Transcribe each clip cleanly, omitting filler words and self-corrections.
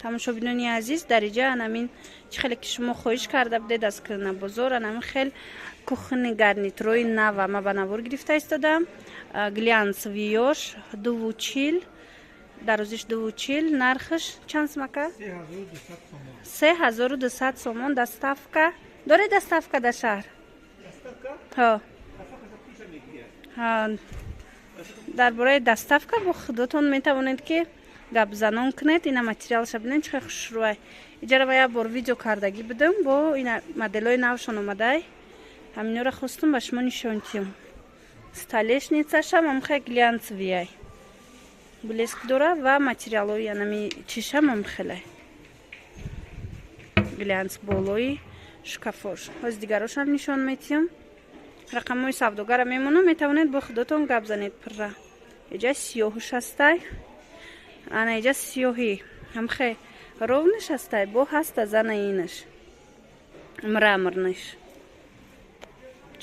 тамошобинони азиз, дар инҷа анамин чӣ хеле ки шумо хоҳиш карда будед аз Кирнабозор, анамин хел кухни гарнитурои нава ма ба навор гирифта истодам. Глянц виёш 240, дарозиш 240, нархш чанд смака? 3200 сомон. Доставка доред? Доставка дар шаҳр? дар бораи доставка бо худотон метавонед ки гап занон кунед. ина материалша бинед чӣ хеле хушрӯай. иҷара як бор видео кардагӣ будам, бо ина моделҳои навшон омадай. ҳаминёро хостум ба шумо нишон диҳам. Столешницашам амхе глянцевияй блеск дора ва материалҳои анами чишам амхелай глянц болои шкафош. ҳоз дигарошам нишон медиҳам. рақамҳои савдогара мемонам, метавонед бо худотон гап занед пурра. иҷа сиёҳуш ҳастай, ана иҷа сиёҳи амхе ровниш ҳастай, бо ҳаста зана инаш мраморниш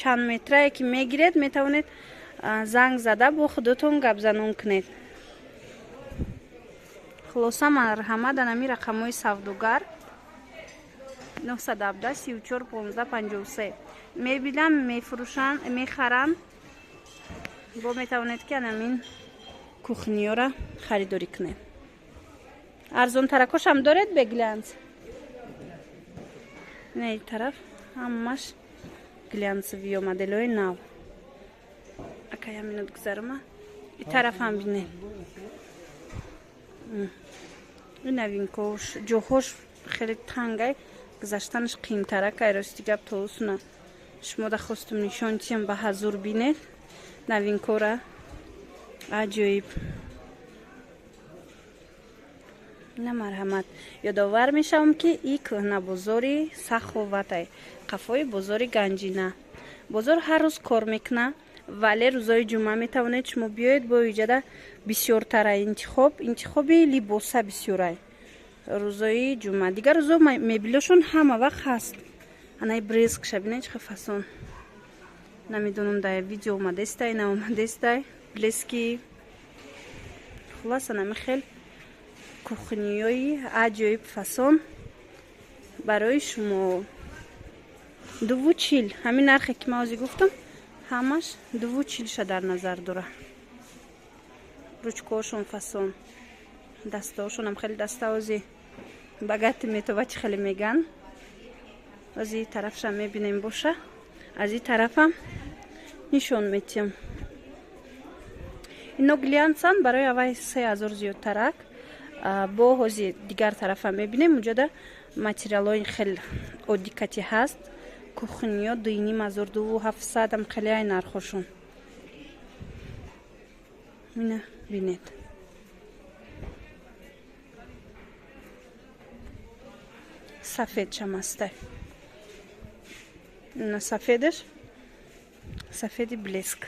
чанд метрае ки мегиред, метавонед занг зада бо худотон гап занон кунед. хулоса марҳамат, анами рақамҳои савдогар 917 34 15 53 мебинам, мефурӯшанд, мехаранд. бо метавонед ки анамин кухниёра харидорӣ кунед. арзонтаракошам доред бе глянц? ина ин тараф ҳамаш глянцевиё моделҳои нав. ака як минут гузарума. ин тараф ҳам бинед. ин новинкош ҷоҳош хеле тангай, гузаштанаш қиимтаракай. рости гап тоусуна шумо да хостум нишон диҳам ба ҳазур бинед. новинкора аҷоиб. ина марҳамат. ёдовар мешавам ки ин кӯҳнабозори саховатай, қафои бозори ганҷина. бозор ҳар рӯз кор мекуна, вале рӯзои ҷумъа метавонед шумо биёед бо иҷада бисёртара интихоби либоса бисёрай. рӯзои ҷумъа дигар рӯзо мебелошон ҳама вақт ҳаст. анаи брескша бинед чӣ фасон. намедонам дар видео омадестай наомадестай блески. хулас анами хел кухниёи аҷоиб фасон барои шумо. 240 ҳамин нархе ки ман ҳозир гуфтам ҳамаш 240ша дар назар дора. ручкаҳошон фасон, дастаҳошонам хеле дастаози багати метова чӣ хеле меган. аз ин тарафшам мебинем боша, аз ин тарафам нишон медиҳам. ино глянцам барои авай 3000 зиёдтарак. бо ҳозир дигар тарафам мебинем, уҷода материалҳои хеле оддикати ҳаст. кухниё 2700 ам хеле ай нархошон. ина бинед. сафедшам ҳастай. ина сафедаш, сафеди блеск.